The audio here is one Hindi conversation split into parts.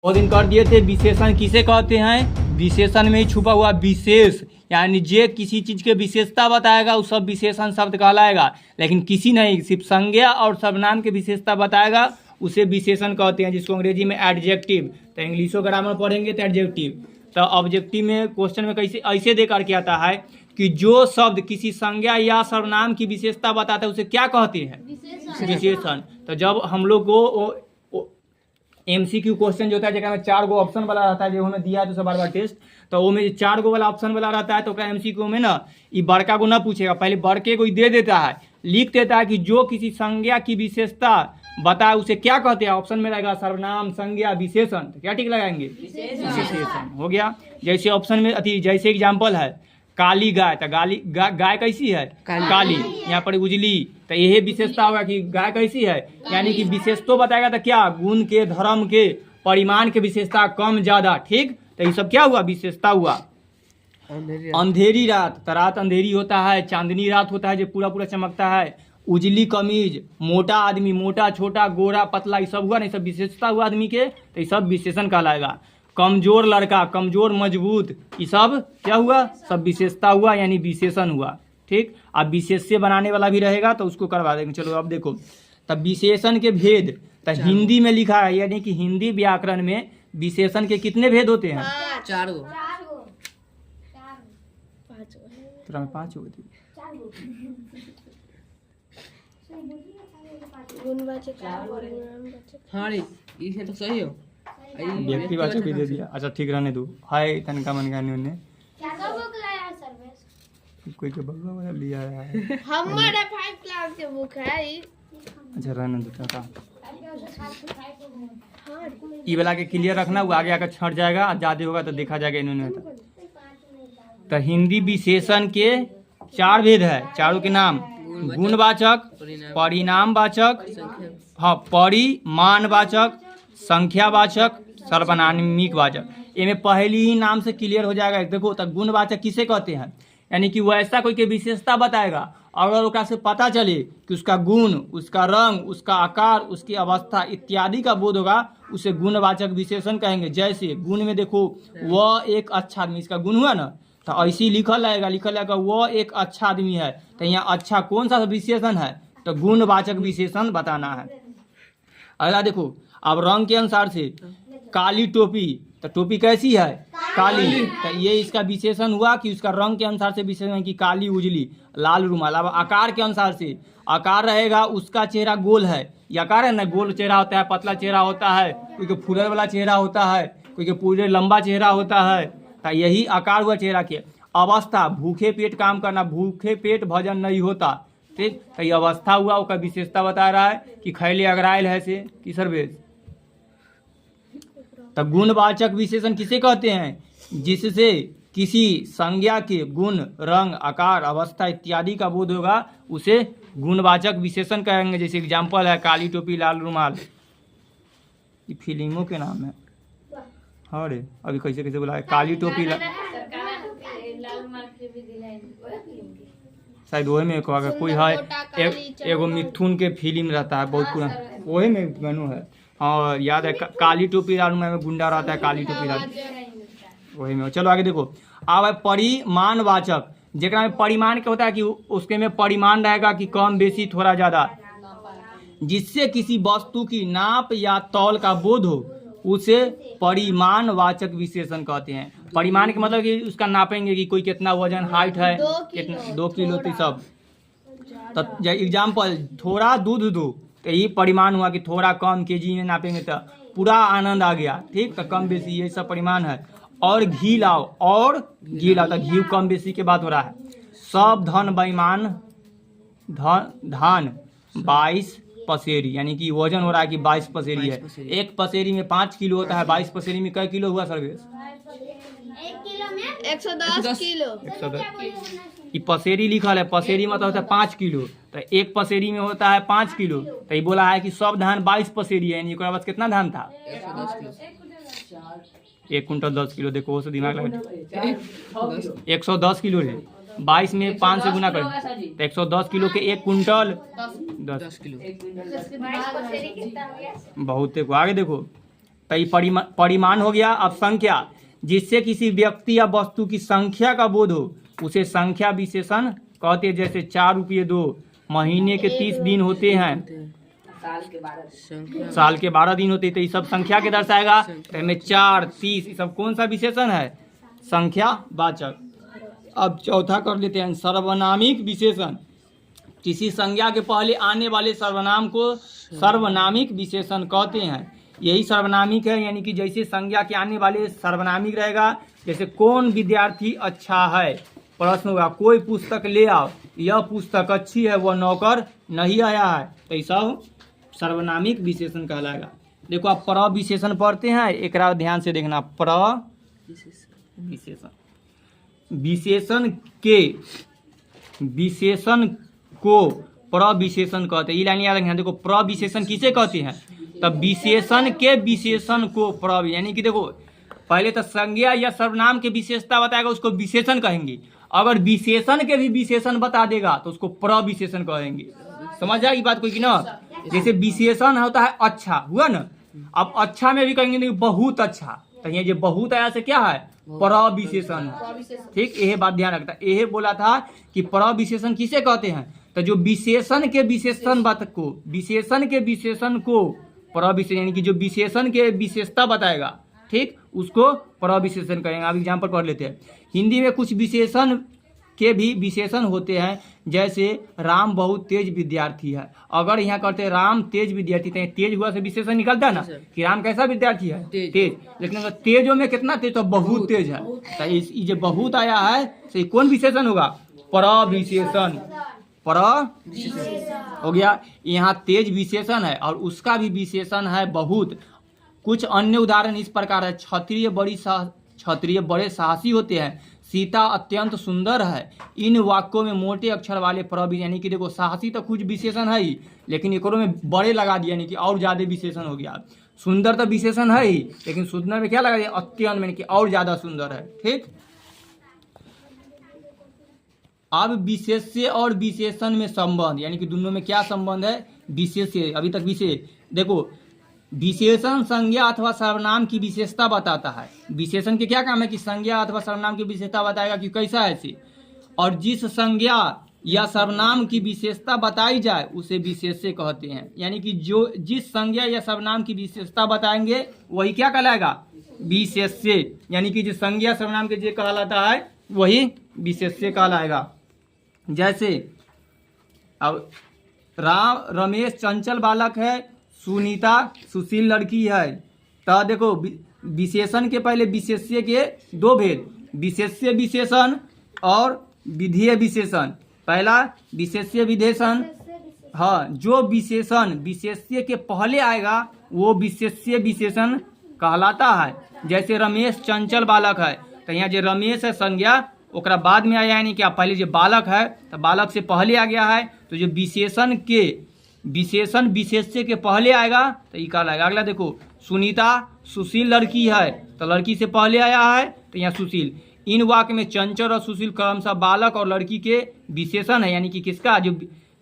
बहुत दिन कर दिए थे। विशेषण किसे कहते हैं? विशेषण में ही छुपा हुआ विशेष, यानी जे किसी चीज के विशेषता बताएगा वो सब विशेषण शब्द कहलाएगा। लेकिन किसी नहीं, सिर्फ संज्ञा और सर्वनाम के विशेषता बताएगा उसे विशेषण कहते हैं, जिसको अंग्रेजी में एडजेक्टिव। तो इंग्लिशो ग्रामर पढ़ेंगे तो एडजेक्टिव। तो ऑब्जेक्टिव में क्वेश्चन में कैसे ऐसे दे करके आता है कि जो शब्द किसी संज्ञा या सर्वनाम की विशेषता बताता है उसे क्या कहते हैं? विशेषण। तो जब हम लोग को MCQ क्वेश्चन जो होता है जगह में 4 गो ऑप्शन वाला रहता है, जो हमें दिया है तो बार बार टेस्ट, तो वो में 4 गो वाला ऑप्शन वाला रहता है, तो क्या MCQ में ना ये बड़का को ना पूछेगा, पहले बड़के को ही दे देता है, लिख देता है कि जो किसी संज्ञा की विशेषता बताए उसे क्या कहते हैं। ऑप्शन में रहेगा सर्वनाम, संज्ञा, विशेषण। तो क्या ठीक लगाएंगे? विशेषण हो गया। जैसे ऑप्शन में जैसे एग्जाम्पल है काली गाय, तो गाय कैसी है? काली। यहाँ पर उजली, तो यही विशेषता होगा कि गाय कैसी है, यानी कि विशेष तो बताएगा तो क्या गुण के, धर्म के, परिमाण के विशेषता कम ज्यादा। ठीक, तो ये सब क्या हुआ? विशेषता हुआ। अंधेरी रात, तो रात अंधेरी होता है, चांदनी रात होता है जो पूरा पूरा चमकता है। उजली कमीज, मोटा आदमी, मोटा छोटा, गोरा पतला, ये सब हुआ ना, ये सब विशेषता हुआ आदमी के, तो ये सब विशेषण कहलाएगा। कमजोर लड़का, कमजोर मजबूत, ये सब क्या हुआ? सब विशेषता हुआ, यानी विशेषण हुआ। ठीक, अब विशेष से बनाने वाला भी रहेगा तो उसको करवा देंगे। चलो अब देखो, तब विशेषण के भेद तो हिंदी में लिखा है, यानी कि हिंदी व्याकरण में विशेषण के कितने भेद होते हैं? 4 गो। 5 हो गए। हाँ रे, ये तो सही हो। व्यक्तिवाचक भी दे दिया। अच्छा ठीक, रहने दो। हाय तनका मन गाने उन्हें कोई के बगल वाला लिया है। हमारा 5 क्लास के बुक है। अच्छा रहने दो का ई वाला के क्लियर रखना, वो आगे आकर छट जाएगा, ज्यादा होगा तो देखा जाएगा इन्होंने। तो हिंदी विशेषण के 4 भेद है, चारों के नाम गुणवाचक, परिणामवाचक, हाँ परिमाणवाचक, संख्यावाचक, सर्वनामिक वाचक। इनमें पहली ही नाम से क्लियर हो जाएगा। देखो तो गुणवाचक किसे कहते हैं, यानी कि वो ऐसा कोई के विशेषता बताएगा, अगर उसका से पता चले कि उसका गुण, उसका रंग, उसका आकार, उसकी अवस्था इत्यादि का बोध होगा, उसे गुणवाचक विशेषण कहेंगे। जैसे गुण में देखो, वह एक अच्छा आदमी, इसका गुण हुआ ना, तो ऐसे ही लिखल रहेगा वह एक अच्छा आदमी है। तो यहाँ अच्छा कौन सा विशेषण है? तो गुणवाचक विशेषण बताना है। अगला देखो, अब रंग के अनुसार से काली टोपी, तो टोपी कैसी है? काली। तो ये इसका विशेषण हुआ कि उसका रंग के अनुसार से विशेषण है कि काली, उजली, लाल रुमाल। अब आकार के अनुसार से आकार रहेगा, उसका चेहरा गोल है, ये आकार है ना, गोल चेहरा होता है, पतला चेहरा होता है, कोई के फूलर वाला चेहरा होता है, कोई के पूरे लंबा चेहरा होता है। तो यही आकार हुआ चेहरा के। अवस्था, भूखे पेट काम करना, भूखे पेट भजन नहीं होता। ठीक, तो ये अवस्था हुआ, उसका विशेषता बता रहा है कि खैले अगरायल है से कि सर्वेश। तब गुणवाचक विशेषण किसे कहते हैं? जिससे किसी संज्ञा के गुण, रंग, आकार, अवस्था इत्यादि का बोध होगा, उसे गुणवाचक विशेषण कहेंगे। जैसे एग्जाम्पल है काली टोपी, लाल रुमाल, ये फिल्मों के नाम है। अरे अभी कैसे कैसे बोला है, काली टोपी शायद वही में कोई है, एगो मिथुन के फिल्म रहता है बहुत पुराना, वही में मेनू है। हाँ याद है, काली टोपी लाल में गुंडा रहता है, काली टोपी लाल, वही में। चलो आगे देखो, अब है परिमाणवाचक, जेकरा में परिमाण क्या होता है कि उसके में परिमाण रहेगा कि कम बेसी थोड़ा ज्यादा, जिससे किसी वस्तु की नाप या तौल का बोध हो, उसे परिमाणवाचक विशेषण कहते हैं। परिमाण के मतलब कि उसका नापेंगे कि कोई कितना वजन, हाइट है, कितना 2 किलो, तो सब। तो एग्जाम्पल, थोड़ा दूध दो, तो यही परिमाण हुआ कि थोड़ा कम केजी में नापेंगे तो पूरा आनंद आ गया। ठीक, तो कम बेसी ये सब परिमाण है। और घी लाओ, और घी लाओ, तो घी कम बेसी के बात हो रहा है। सब धन बेईमान, धान 22 पसेरी, यानी कि वजन हो रहा है कि 22 पसेरी है। एक पसेरी में 5 किलो होता है, 22 पसेरी में कै किलो हुआ सर्वेश? 110 किलो। 110। ये पसेरी लिखल है, पसेरी मतलब होता है 5 किलो, तो एक पसेरी में होता है 5 किलो। तो ये बोला है कि सब धान 22 पसेरी है, यानी पास कितना धान था? 1 कुंटल 10 किलो। देखो वो से दिमाग लगा, 110 किलो है, 22 में 5 से गुना करें तो 110 किलो के 1 कुंटल 10 किलो। बहुत। आगे देखो, तो ये परिमाण हो गया। अब संख्या, जिससे किसी व्यक्ति या वस्तु की संख्या का बोध हो उसे संख्या विशेषण कहते हैं। जैसे 4 रुपये 2, महीने के 30 दिन होते हैं, साल के 12 दिन होते हैं, तो ये सब संख्या के दर्शाएगा। तो इसमें 4, 30 ये सब कौन सा विशेषण है? संख्या वाचक। अब चौथा कर लेते हैं, सर्वनामिक विशेषण। किसी संज्ञा के पहले आने वाले सर्वनाम को सर्वनामिक विशेषण कहते हैं। यही सर्वनामिक है, यानी कि जैसे संज्ञा के आने वाले सर्वनामिक रहेगा। जैसे कौन विद्यार्थी अच्छा है, प्रश्न होगा कोई पुस्तक ले आओ, यह पुस्तक अच्छी है, वह नौकर नहीं आया है, तो ये सब सर्वनामिक विशेषण कहलाएगा। देखो आप प्र विशेषण पढ़ते हैं, एक ध्यान से देखना। प्र विशेषण, विशेषण को प्र विशेषण कहते हैं। ये लाइन याद रखना। देखो प्र विशेषण किसे कहते हैं? तब विशेषण के विशेषण को प्र, यानी कि देखो पहले तो संज्ञा या सर्वनाम के विशेषता बताएगा, उसको विशेषण कहेंगे। अगर विशेषण के भी विशेषण बता देगा तो उसको प्र विशेषण कहेंगे। समझ आएगी बात कोई की ना? जैसे विशेषण होता है अच्छा, हुआ ना। अब अच्छा में भी कहेंगे बहुत अच्छा, तो ये जो बहुत आया से क्या है? प्र विशेषण। ठीक, यह बात ध्यान रखता है। यह बोला था कि प्र विशेषण किसे कहते हैं? तो जो विशेषण के विशेषण बात को, विशेषण के विशेषण को प्र विशेषण, यानी कि जो विशेषण के विशेषता बताएगा, ठीक, उसको प्र विशेषण कहेंगे। आप एग्जाम्पल पढ़ लेते हैं। हिंदी में कुछ विशेषण के भी विशेषण होते हैं, जैसे राम बहुत तेज विद्यार्थी है। अगर यहाँ करते राम तेज विद्यार्थी, तो तेज हुआ से विशेषण निकलता है ना कि राम कैसा विद्यार्थी है? तेज। लेकिन अगर तेजों में कितना तेज, तो बहुत तेज है, तो ये जो बहुत आया है तो कौन विशेषण होगा? प्र विशेषण। प्र हो गया। यहाँ तेज विशेषण है और उसका भी विशेषण है बहुत। कुछ अन्य उदाहरण इस प्रकार है। क्षत्रिय बड़े साहसी होते हैं, सीता अत्यंत सुंदर है। इन वाक्यों में मोटे अक्षर वाले प्र, यानी कि देखो साहसी तो कुछ विशेषण है ही, लेकिन एकरों में बड़े लगा दिया, यानी कि और ज्यादा विशेषण हो गया। सुंदर तो विशेषण है ही, लेकिन सुंदर में क्या लगा दिया? अत्यंत, यानी कि और ज्यादा सुंदर है। ठीक, अब विशेष्य और विशेषण में संबंध, यानी कि दोनों में क्या संबंध है? विशेष्य, अभी तक विशेष। देखो विशेषण संज्ञा अथवा सर्वनाम की विशेषता बताता है। विशेषण के क्या काम है? कि संज्ञा अथवा सर्वनाम की विशेषता बताएगा कि कैसा है ऐसे। और जिस संज्ञा या सर्वनाम की विशेषता बताई जाए उसे विशेष्य कहते हैं। यानी कि जो जिस संज्ञा या सर्वनाम की विशेषता बताएंगे वही क्या कहलाएगा? विशेष्य। यानी कि जो संज्ञा सर्वनाम के जो कहलाता है वही विशेष्य कहलाएगा। जैसे अब रमेश चंचल बालक है, सुनीता सुशील लड़की है। तो देखो विशेषण के पहले विशेष्य के दो भेद, विशेष्य विशेषण और विधेय विशेषण। पहला विशेष्य विशेषण, हाँ, जो विशेषण विशेष्य के पहले आएगा वो विशेष्य विशेषण कहलाता है। जैसे रमेश चंचल बालक है, तो यहाँ जो रमेश है संज्ञा, ओकरा बाद में आया, यानी कि पहले जो बालक है तो बालक से पहले आ गया है, तो जो विशेषण के विशेषण विशेष्य के पहले आएगा तो ये कहलाएगा। अगला देखो सुनीता सुशील लड़की है, तो लड़की से पहले आया है तो यहाँ सुशील। इन वाक्य में चंचल और सुशील क्रमशः बालक और लड़की के विशेषण है, यानी कि किसका? जो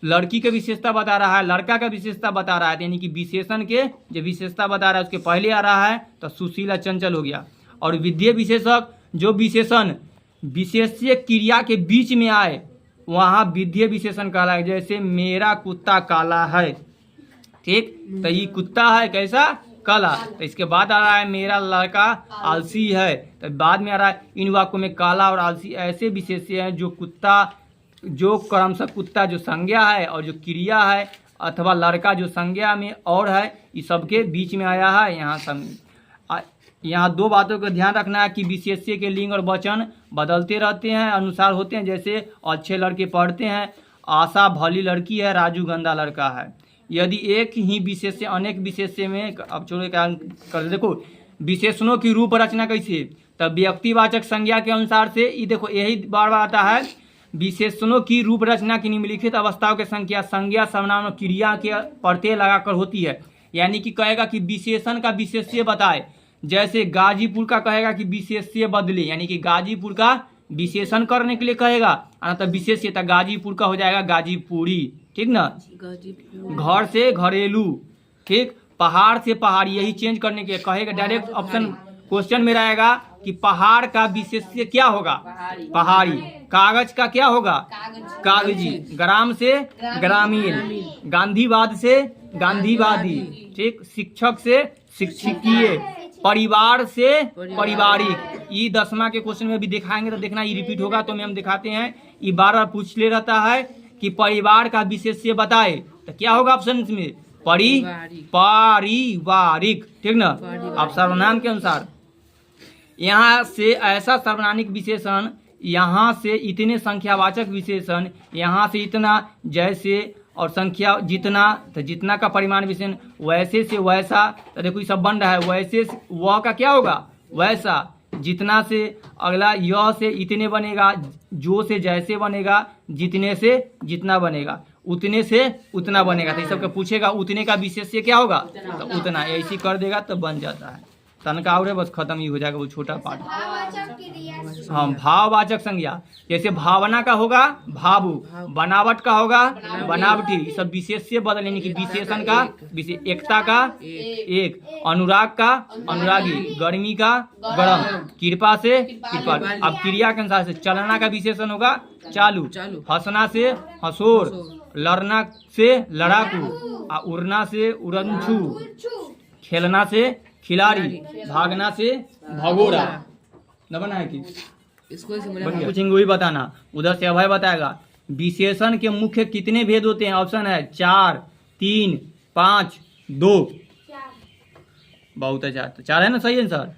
लड़की के विशेषता बता रहा है, लड़का का विशेषता बता रहा है, यानी कि विशेषण के जो विशेषता बता रहा है उसके पहले आ रहा है, तो सुशील और चंचल हो गया। और विधेय विशेषक, जो विशेषण विशेष्य क्रिया के बीच में आए वहाँ विधेय विशेषण कहलाएगा। जैसे मेरा कुत्ता काला है, ठीक, तो ये कुत्ता है कैसा? काला। तो इसके बाद आ रहा है मेरा लड़का आलसी है, तो बाद में आ रहा है इन वाक्यों में काला और आलसी ऐसे विशेष्य हैं जो कुत्ता, जो क्रमशः कुत्ता जो संज्ञा है और जो क्रिया है, अथवा लड़का जो संज्ञा में और है, ये सबके बीच में आया है। यहाँ दो बातों का ध्यान रखना है कि विशेष्य के लिंग और वचन बदलते रहते हैं, अनुसार होते हैं। जैसे अच्छे लड़के पढ़ते हैं, आशा भली लड़की है, राजू गंदा लड़का है। यदि एक ही विशेष्य अनेक विशेष्य में, अब छोड़ो क्या कर, देखो विशेषणों की रूप रचना कैसे? तब व्यक्तिवाचक संज्ञा के अनुसार से, ये देखो यही बार बार आता है, विशेषणों की रूप रचना की निम्नलिखित अवस्थाओं के संख्या संज्ञा सर्वनाम और क्रिया के प्रत्यय लगाकर होती है। यानी कि कहेगा कि विशेषण का विशेष्य बताए। जैसे गाजीपुर का कहेगा कि विशेष्य बदले, यानी कि गाजीपुर का विशेषण करने के लिए कहेगा, तो विशेष्य था गाजीपुर का हो जाएगा गाजीपुरी, ठीक ना। घर से घरेलू, ठीक, पहाड़ से पहाड़ी, यही चेंज करने के कहेगा डायरेक्ट ऑप्शन क्वेश्चन में रहेगा कि पहाड़ का विशेष्य क्या होगा, पहाड़ी। कागज का क्या होगा, कागजी। ग्राम से ग्रामीण, गांधीवाद से गांधीवादी, ठीक। शिक्षक से शिक्षकीय, परिवार से पारिवारिक। ये 10वां के क्वेश्चन में भी दिखाएंगे तो देखना ये रिपीट होगा, तो हम दिखाते हैं। ये बार बार पूछ ले रहता है कि परिवार का विशेष्य बताए, तो क्या होगा ऑप्शन में, पारिवारिक, ठीक ना। अब सर्वनाम के अनुसार यहाँ से ऐसा सर्वनामिक विशेषण, यहाँ से इतने संख्यावाचक विशेषण, यहाँ से इतना, जैसे और संख्या जितना, तो जितना का परिमाण विशेषण, वैसे से वैसा, तो देखो ये सब बन रहा है। वैसे से वह का क्या होगा, वैसा। जितना से अगला यह से इतने बनेगा, जो से जैसे बनेगा, जितने से जितना बनेगा, उतने से उतना बनेगा। तो ये सब का पूछेगा उतने का विशेष्य क्या होगा, तो उतना। ऐसी कर देगा तो बन जाता है। तनका और बस खत्म ही हो जाएगा वो छोटा पार्ट। हाँ, भाववाचक संज्ञा, जैसे भावना का होगा भावु, बनावट का होगा बनावटी। ये सब विशेष्य बदलेंगे कि विशेषण का एकता का एक, अनुराग का अनुरागी, गर्मी का गरम, कृपा से कृपा। अब क्रिया के अनुसार से चलना का विशेषण होगा चालू, हंसना से हंसोर, लड़ना से लड़ाकू, उड़ना से उड़नछू, खेलना से खिलाड़ी, भागना से भगोड़ा। न बना है कि इसको पूछेंगे वही बताना। उधर से अभय बताएगा विशेषण के मुख्य कितने भेद होते हैं। ऑप्शन है 4, 3, 5, 2। बहुत अच्छा, तो 4 है ना सही आंसर,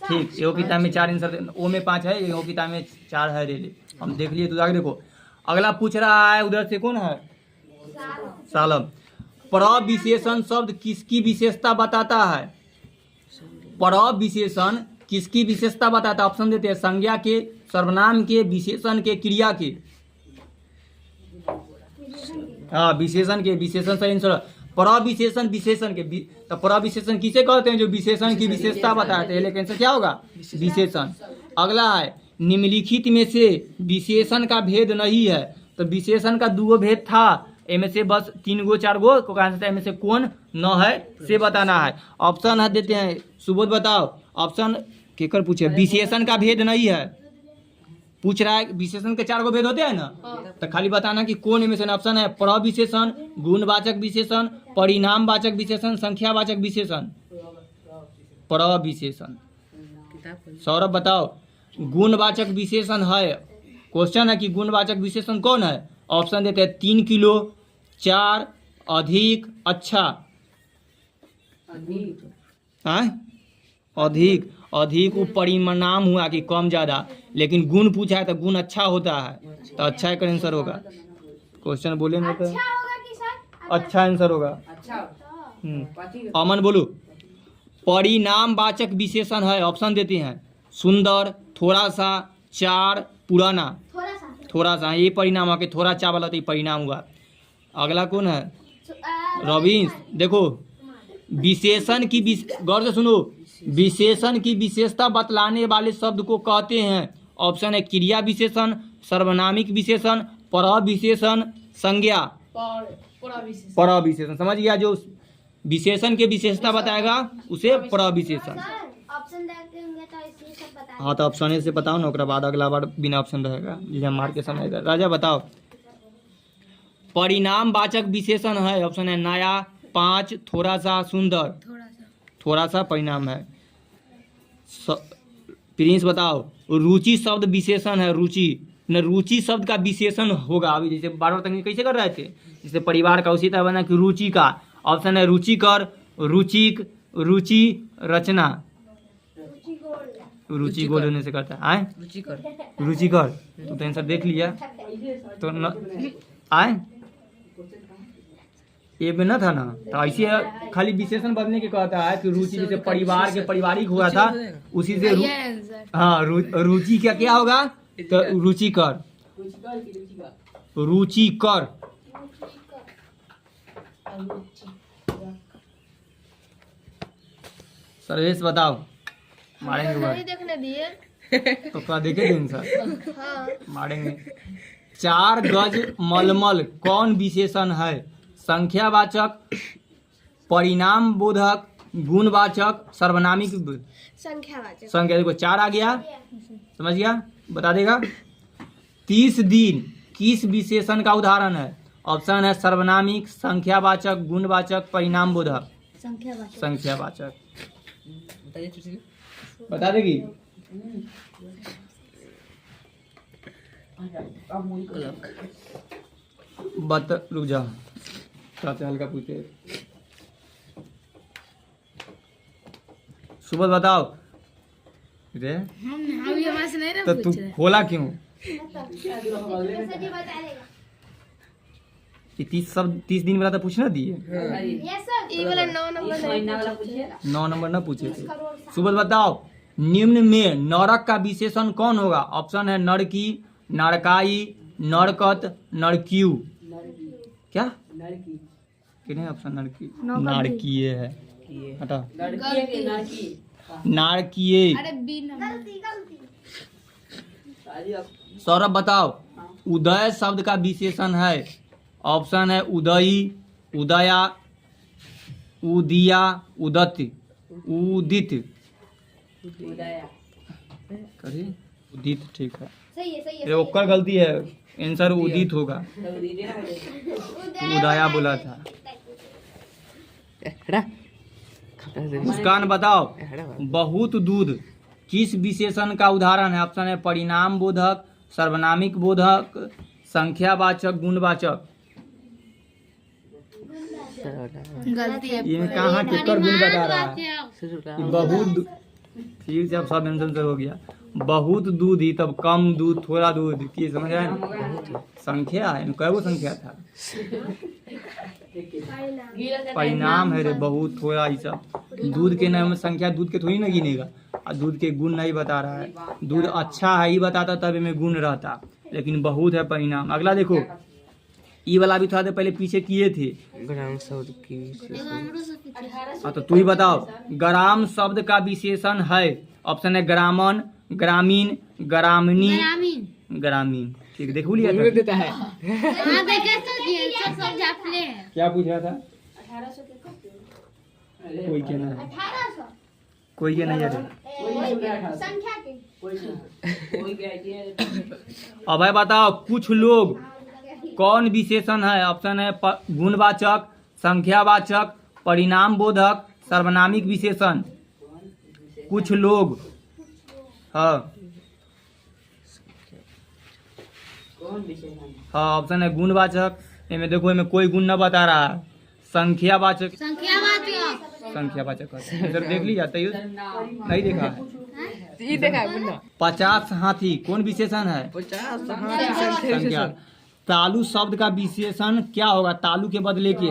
ठीक। एगो किताब में 4 आंसर, ओ में 5 है, एगो किताब में 4 है। ले हम देख लिए, तो आगे देखो। अगला पूछ रहा है उधर से, कौन है, सालम। प्रविशेषण शब्द किसकी विशेषता बताता है, प्रविशेषण किसकी विशेषता बताता है। ऑप्शन देते हैं संज्ञा के, सर्वनाम के, विशेषण के, क्रिया के। हाँ, विशेषण के, विशेषण सही आंसर। प्रविशेषण विशेषण के, तो प्रविशेषण किसे कहते हैं, जो विशेषण की विशेषता बताते हैं। लेकिन आंसर क्या होगा, विशेषण। अगला है निम्नलिखित में से विशेषण का भेद नहीं है, तो विशेषण का 2 भेद था, इनमें से बस 3 गो 4 गो को आंसर, इनमें से कौन न है से बताना है। ऑप्शन है देते हैं, सुबोध बताओ। ऑप्शन केकर पूछे, विशेषण का भेद नहीं है पूछ रहा है। विशेषण के 4 गो भेद होते हैं ना, तो खाली बताना कि कौन इनमें से। ऑप्शन है प्रविशेषण, गुणवाचक विशेषण, परिणामवाचक विशेषण, संख्यावाचक विशेषण। प्रविशेषण, सौरभ बताओ। गुणवाचक विशेषण है, क्वेश्चन है कि गुणवाचक विशेषण कौन है। ऑप्शन देते हैं 3 किलो, 4, अधिक, अच्छा। अधिक, अधिक वो परिणाम हुआ कि कम ज्यादा, लेकिन गुण पूछा है तो गुण अच्छा होता है, तो अच्छा का आंसर होगा। क्वेश्चन बोले ना तो अच्छा आंसर होगा। अमन बोलो। परिणामवाचक विशेषण है, ऑप्शन देते हैं सुंदर, थोड़ा सा, 4, पुराना। थोड़ा सा, ये परिणाम हुआ कि थोड़ा चावल होता है, परिणाम हुआ। अगला कौन है, रवीश। देखो विशेषण की, गौर से सुनो, विशेषण की विशेषता बतलाने वाले शब्द को कहते हैं। ऑप्शन है क्रिया विशेषण, सर्वनामिक विशेषण, प्रविशेषण, संज्ञा। प्रविशेषण समझ गया, जो विशेषण के विशेषता बताएगा उसे प्रविशेषण। हाँ, तो ऑप्शन से बताओ ना, उसके बाद अगला बार बिना ऑप्शन रहेगा, जिसे मार के समय। राजा बताओ। परिणामवाचक विशेषण है, ऑप्शन है नया, 5, थोड़ा सा, सुंदर। थोड़ा सा परिणाम है। प्रिंस बताओ। रुचि शब्द विशेषण है, रुचि न, रुचि शब्द का विशेषण होगा। अभी जैसे बार तक कैसे कर रहे थे, जैसे परिवार का, उसी तरह बना कि रुचि का। ऑप्शन है रुचिकर, रुचिक, रुचि, रचना। रुचि गोल होने से करता है रुचिकर। तो आंसर देख लिया तो आए ये में ना था ना, तो ऐसे खाली विशेषण बदलने के कहता है कि रुचि जैसे परिवार के पारिवारिक हुआ था, उसी से हाँ रुचि क्या क्या होगा, तो रुचिकर। रुचिकर सर्वेश बताओ। मारेंगे नहीं देखने दिए तो क्या देखे दिन सर। हाँ। मारेंगे। 4 गज मलमल कौन विशेषण है। संख्यावाचक, परिणाम बोधक, गुणवाचक, सर्वनामिक संख्यावाचक। संख्या। देखो 4 आ गया, समझ गया, बता देगा। 30 दिन किस विशेषण का उदाहरण है? ऑप्शन है सर्वनामिक, संख्यावाचक, गुणवाचक, परिणाम बोधक। संख्यावाचक। संख्यावाचक बताइए चुटकी। बता देगी। रुक जा, सबसे हल्का पूछे। सुबह बताओ रे, अभी हमारे से नहीं तो तू खोला क्यों? ये 30 दिन वाला तो पूछना दिए, ये वाला 9 नंबर 9 नंबर ना पूछे थे। सुबह बताओ, निम्न में नरक का विशेषण कौन होगा? ऑप्शन है नरकी, नरकाई, नरकत, नरक्यू। क्या कितने ऑप्शन? नरकी, नारकीय है, हटा, नारकीय। अरे बी नंबर। सौरभ बताओ, उदय शब्द का विशेषण है? ऑप्शन है उदयी, उदया, उदिया, उदत, उदित। करिए उदित, ठीक है। सही है सही है। ये ओकर गलती है, आंसर उदित होगा, उदया बोला था। मुस्कान बताओ, बहुत दूध किस विशेषण का उदाहरण है? ऑप्शन है परिणाम बोधक, सर्वनामिक बोधक, संख्यावाचक, गुणवाचक। गलती है। ये कहाँ केकर गुण बता रहा है? बहुत, ठीक से अब सब आंसर हो गया। बहुत दूध ही, तब कम दूध, थोड़ा दूध, की समझ रहे हैं? संख्या है, कै गो संख्या था? परिणाम है रे, बहुत, थोड़ा, ये सब दूध के नाम में संख्या, दूध के थोड़ी ना गिनेगा। और दूध के गुण नहीं बता रहा है। दूध अच्छा है ही बताता तब में गुण रहता, लेकिन बहुत है परिणाम। अगला देखो, ये वाला भी थोड़ा देर पहले पीछे किए थे। हाँ तो तू ही बताओ, ग्राम शब्द का विशेषण है? ऑप्शन है ग्रामन, ग्रामीण, ग्रामीणी, ग्रामीण। ठीक, देखो लिया था। देता है। हां देखे तो ये सब समझा ले। क्या पूछ रहा था? 1800 के कब? कोई के नहीं, 1800 कोई के नहीं है। संख्या के अब भाई बताओ, कुछ लोग कौन विशेषण है? ऑप्शन है गुणवाचक, संख्यावाचक, परिणाम बोधक, सर्वनामिक विशेषण। कुछ लोग, हाँ हाँ, ऑप्शन है गुणवाचक। इनमें देखो, इनमें कोई गुण न बता रहा है। संख्यावाचक, संख्यावाचक इधर देख लिया, नहीं देखा है? ये देखा है 50 हाथी कौन विशेषण है? 50 संख्या। तालु शब्द का विशेषण क्या होगा? तालु के बदले के,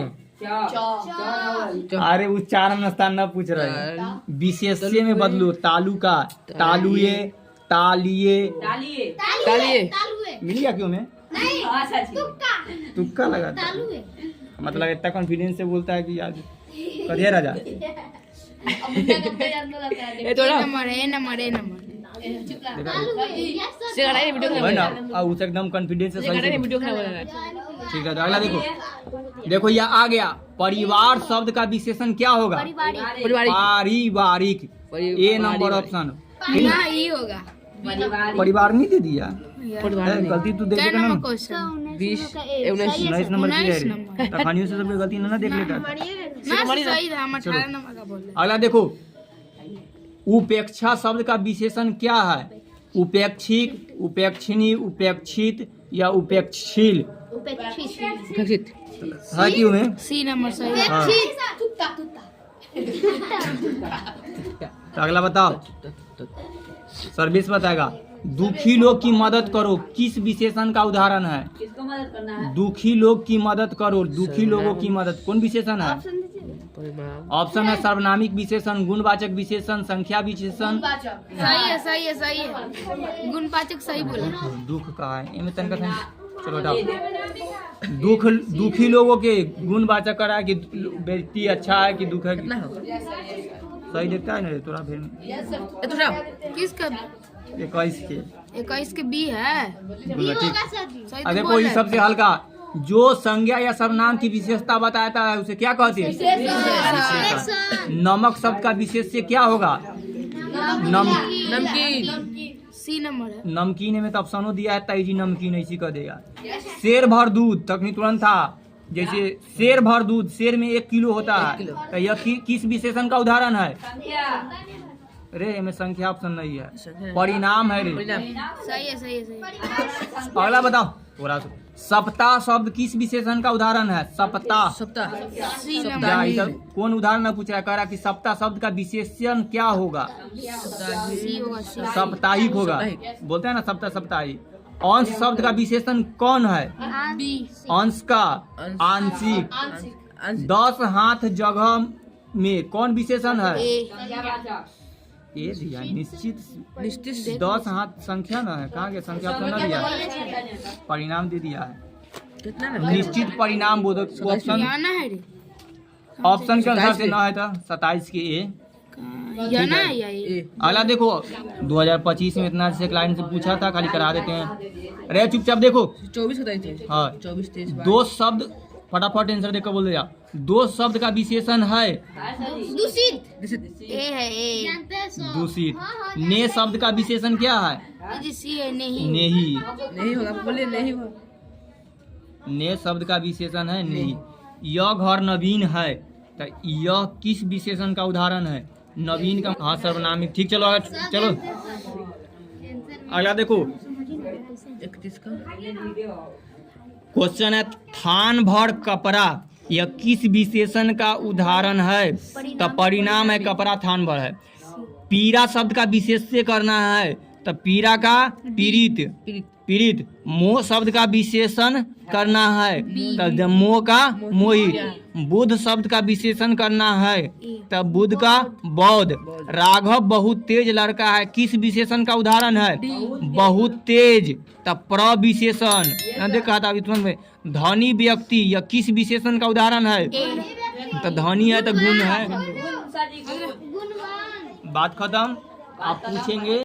अरे वो 4 में स्थान न पूछ रहे हैं, विशेष्य में बदलो। तालु का तालुए, तालिए, मिल गया क्यों? में तुक्का लगा था। मतलब इतना कॉन्फिडेंस से बोलता है कि आज करिए राजा। ये थोड़ा है ना, और उसे एकदम कॉन्फिडेंस से सही से। वीडियो खराब हो रहा है। ठीक है, तो अगला देखो। देखो ये आ गया, परिवार शब्द का विशेषण क्या होगा? पारिवारिक। ए नंबर ऑप्शन। ही होगा। परिवार नहीं दे दिया, गलती तू देख लेगा ना। 19 नंबर की है, कहानियों से सब गलती ना देख लेता। अगला देखो, उपेक्षा शब्द का विशेषण क्या है? उपेक्षित, उपेक्षिणी, उपेक्षित या उपेक्षशील। उपेक्षित है क्यों में? सी नंबर सही। हाँ। तो अगला बताओ, सर्विस बताएगा। दुखी लोग की मदद करो किस विशेषण का उदाहरण है? किसको मदद करना है? दुखी लोग की मदद करो, दुखी लोगों की मदद कौन विशेषण है? ऑप्शन है सर्वनामिक विशेषण, गुणवाचक विशेषण, संख्या विशेषण। सही है गुणवाचक सही बोला। दुख का है इनमें तनका था। चलो हटाओ। दुखी लोगों के गुणवाचक करा है कि व्यक्ति अच्छा है कि दुख है। सही देखता है ना थोड़ा फिर। किसका? 21 के 21 के बी है। देखो ये सबसे हल्का जो संज्ञा या सर्वनाम की विशेषता बताता है उसे क्या कहते हैं? विशेषण। नमक शब्द का विशेष्य क्या होगा? नमकीन। सी नंबर है। नमकीन में तो ऑप्शनों दिया है, ताई नमकीन ऐसी कह देगा। शेर भर दूध तक नहीं तुरंत था, जैसे शेर भर दूध, शेर में 1 किलो होता है, तो यह किस विशेषण का उदाहरण है? रे में संख्या ऑप्शन नहीं है, परिणाम है रे। सही है सही है सही। अगला बताओ थोड़ा सा। सप्ताह शब्द किस विशेषण का उदाहरण है? सप्ताह। सप्ताह। सी क्या नंबर। इधर कौन उदाहरण पूछ रहा है? कह रहा कि सप्ताह शब्द का विशेषण क्या होगा? सी होगा सी। साप्ताहिक होगा, बोलते हैं ना सप्ताह साप्ताहिक। अंश शब्द का विशेषण कौन है? बी। अंश का आंशिक। 10 हाथ जगह में कौन विशेषण है? ए दिया निश्चित। निश्चित। 10 हाथ संख्या ना है, कहाँ के संख्या तो ना दिया, परिणाम दे दिया है। कितना ना? निश्चित परिणाम बोधक ऑप्शन, याना है रे। ऑप्शन के अनुसार से ना है तो 27 के ए। याना है या ये? अगला देखो 2025 में इतना से एक लाइन से पूछा था, खाली करा देते हैं। अरे चुपचाप देखो। 24 बताई थे। हाँ 24 23 दो शब्द, फटाफट आंसर देकर बोल दिया। दो शब्द का विशेषण है दूषित। ए है ए। दूषित। ने शब्द का विशेषण क्या है? जी सी है नहीं। नेही। नहीं होगा, बोलिए नहीं होगा। ने शब्द का विशेषण है नेही। यह घर नवीन है, तो यह किस विशेषण का उदाहरण है? नवीन का। हाँ सर्वनामिक। ठीक, चलो आगे चलो। अगला देखो 31 का। क्वेश्चन है थान भर कपड़ा, यह किस विशेषण का उदाहरण है? तो परिणाम है कपड़ा थान भर है। पीरा शब्द का विशेष्य करना है, तो पीरा का पीड़ित। पीड़ित। मोह शब्द का विशेषण करना है, तो मोह का मोहित। बुद्ध शब्द का विशेषण करना है, तो बुद्ध का बौद्ध। राघव बहुत तेज लड़का है, किस विशेषण का उदाहरण है? बहुत तेज, तो प्रविशेषण। देखा था अभी तुरंत में। धनी व्यक्ति, यह किस विशेषण का उदाहरण है? तो धनी है तो गुण है। बात खत्म। आप पूछेंगे